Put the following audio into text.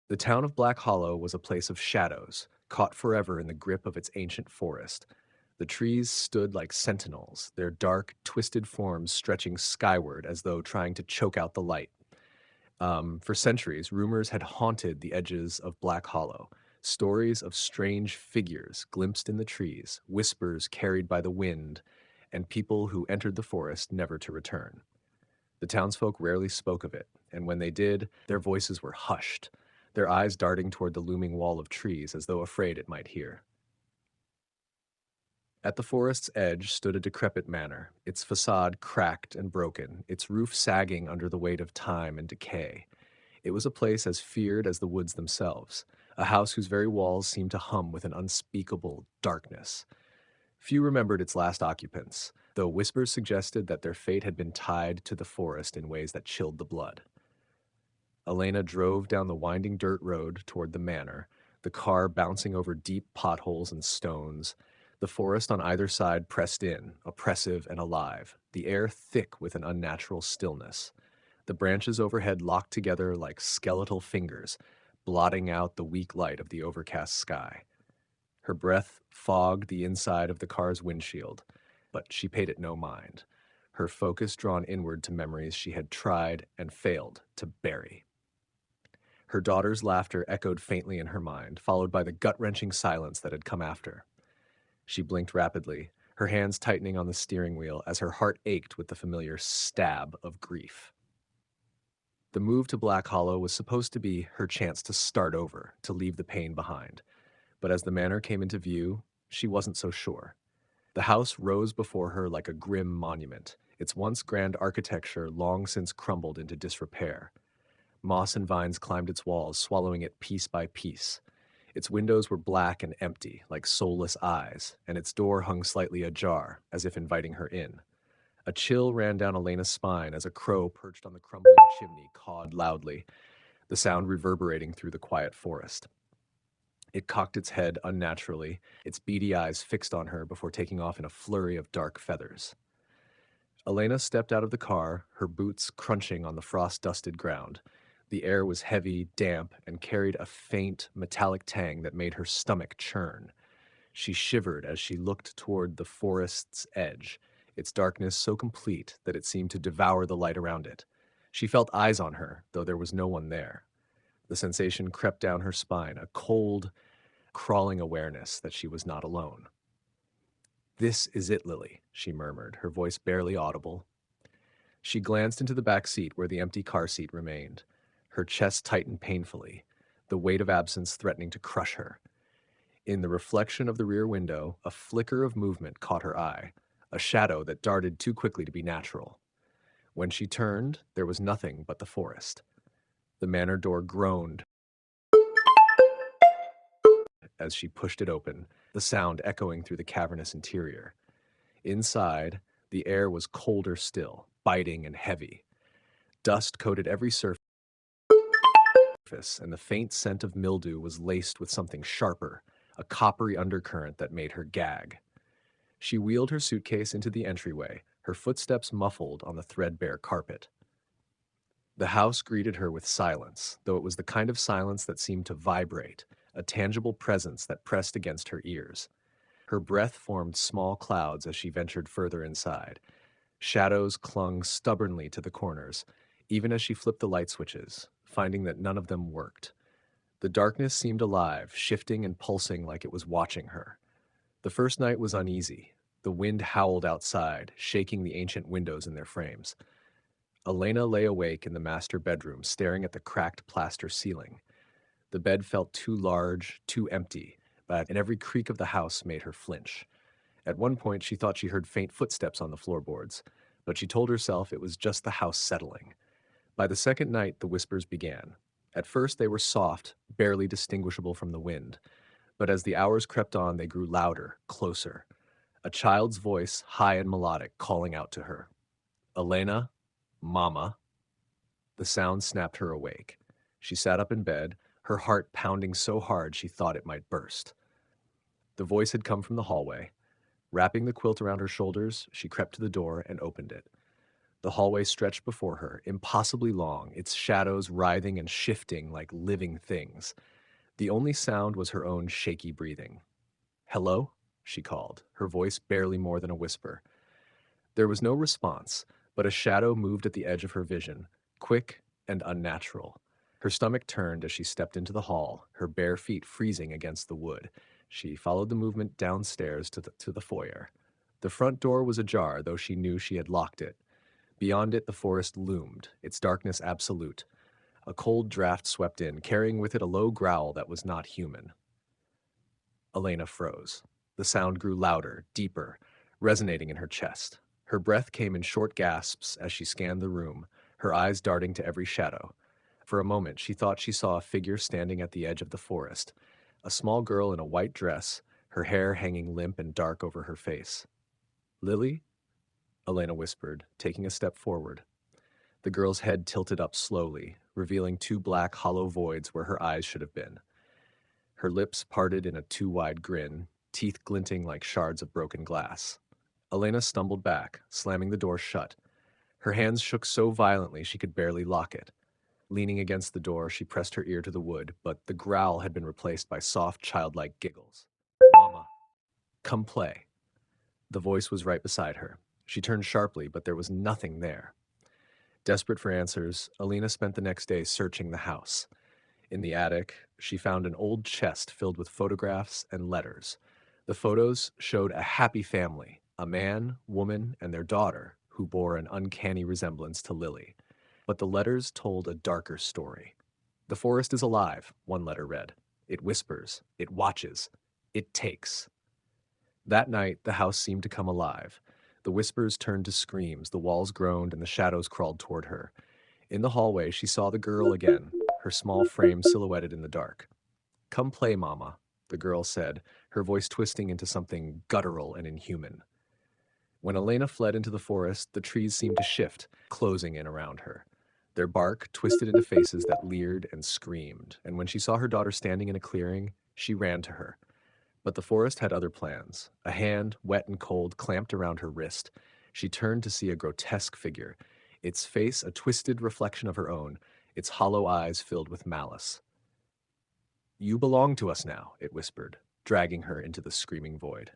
The town of Black Hollow was a place of shadows, caught forever in the grip of its ancient forest. The trees stood like sentinels, their dark, twisted forms stretching skyward as though trying to choke out the light. For centuries, rumors had haunted the edges of Black Hollow. Stories of strange figures glimpsed in the trees, whispers carried by the wind, and people who entered the forest never to return. The townsfolk rarely spoke of it, and when they did, their voices were hushed, their eyes darting toward the looming wall of trees as though afraid it might hear. At the forest's edge stood a decrepit manor, its facade cracked and broken, its roof sagging under the weight of time and decay. It was a place as feared as the woods themselves, a house whose very walls seemed to hum with an unspeakable darkness. Few remembered its last occupants, though whispers suggested that their fate had been tied to the forest in ways that chilled the blood. Elena drove down the winding dirt road toward the manor, the car bouncing over deep potholes and stones. The forest on either side pressed in, oppressive and alive, the air thick with an unnatural stillness. The branches overhead locked together like skeletal fingers, blotting out the weak light of the overcast sky. Her breath fogged the inside of the car's windshield, but she paid it no mind, her focus drawn inward to memories she had tried and failed to bury. Her daughter's laughter echoed faintly in her mind, followed by the gut-wrenching silence that had come after. She blinked rapidly, her hands tightening on the steering wheel as her heart ached with the familiar stab of grief. The move to Black Hollow was supposed to be her chance to start over, to leave the pain behind. But as the manor came into view, she wasn't so sure. The house rose before her like a grim monument, its once grand architecture long since crumbled into disrepair. Moss and vines climbed its walls, swallowing it piece by piece. Its windows were black and empty, like soulless eyes, and its door hung slightly ajar, as if inviting her in. A chill ran down Elena's spine as a crow perched on the crumbling chimney cawed loudly, the sound reverberating through the quiet forest. It cocked its head unnaturally, its beady eyes fixed on her before taking off in a flurry of dark feathers. Elena stepped out of the car, her boots crunching on the frost-dusted ground. The air was heavy, damp, and carried a faint, metallic tang that made her stomach churn. She shivered as she looked toward the forest's edge, its darkness so complete that it seemed to devour the light around it. She felt eyes on her, though there was no one there. The sensation crept down her spine, a cold, crawling awareness that she was not alone. "This is it, Lily," she murmured, her voice barely audible. She glanced into the back seat where the empty car seat remained. Her chest tightened painfully, the weight of absence threatening to crush her. In the reflection of the rear window, a flicker of movement caught her eye, a shadow that darted too quickly to be natural. When she turned, there was nothing but the forest. The manor door groaned as she pushed it open, the sound echoing through the cavernous interior. Inside, the air was colder still, biting and heavy. Dust coated every surface, and the faint scent of mildew was laced with something sharper, a coppery undercurrent that made her gag. She wheeled her suitcase into the entryway, her footsteps muffled on the threadbare carpet. The house greeted her with silence, though it was the kind of silence that seemed to vibrate, a tangible presence that pressed against her ears. Her breath formed small clouds as she ventured further inside. Shadows clung stubbornly to the corners, even as she flipped the light switches, finding that none of them worked. The darkness seemed alive, shifting and pulsing like it was watching her. The first night was uneasy. The wind howled outside, shaking the ancient windows in their frames. Elena lay awake in the master bedroom, staring at the cracked plaster ceiling. The bed felt too large, too empty, and every creak of the house made her flinch. At one point, she thought she heard faint footsteps on the floorboards, but she told herself it was just the house settling. By the second night, the whispers began. At first, they were soft, barely distinguishable from the wind, but as the hours crept on, they grew louder, closer. A child's voice, high and melodic, calling out to her. "Elena? Mama?" The sound snapped her awake. She sat up in bed, her heart pounding so hard she thought it might burst. The voice had come from the hallway. Wrapping the quilt around her shoulders, she crept to the door and opened it. The hallway stretched before her, impossibly long, its shadows writhing and shifting like living things. The only sound was her own shaky breathing. "Hello?" she called, her voice barely more than a whisper. There was no response, but a shadow moved at the edge of her vision, quick and unnatural. Her stomach turned as she stepped into the hall, her bare feet freezing against the wood. She followed the movement downstairs to the foyer. The front door was ajar, though she knew she had locked it. Beyond it, the forest loomed, its darkness absolute. A cold draft swept in, carrying with it a low growl that was not human. Elena froze. The sound grew louder, deeper, resonating in her chest. Her breath came in short gasps as she scanned the room, her eyes darting to every shadow. For a moment, she thought she saw a figure standing at the edge of the forest, a small girl in a white dress, her hair hanging limp and dark over her face. "Lily?" Elena whispered, taking a step forward. The girl's head tilted up slowly, revealing two black, hollow voids where her eyes should have been. Her lips parted in a too-wide grin, teeth glinting like shards of broken glass. Elena stumbled back, slamming the door shut. Her hands shook so violently she could barely lock it. Leaning against the door, she pressed her ear to the wood, but the growl had been replaced by soft, childlike giggles. "Mama, come play." The voice was right beside her. She turned sharply, but there was nothing there. Desperate for answers, Elena spent the next day searching the house. In the attic, she found an old chest filled with photographs and letters. The photos showed a happy family, a man, woman, and their daughter, who bore an uncanny resemblance to Lily. But the letters told a darker story. "The forest is alive," one letter read. "It whispers, it watches, it takes." That night, the house seemed to come alive. The whispers turned to screams, the walls groaned, and the shadows crawled toward her. In the hallway, she saw the girl again, her small frame silhouetted in the dark. "Come play, Mama," the girl said, her voice twisting into something guttural and inhuman. When Elena fled into the forest, the trees seemed to shift, closing in around her. Their bark twisted into faces that leered and screamed, and when she saw her daughter standing in a clearing, she ran to her. But the forest had other plans. A hand, wet and cold, clamped around her wrist. She turned to see a grotesque figure, its face a twisted reflection of her own, its hollow eyes filled with malice. "You belong to us now," it whispered, dragging her into the screaming void.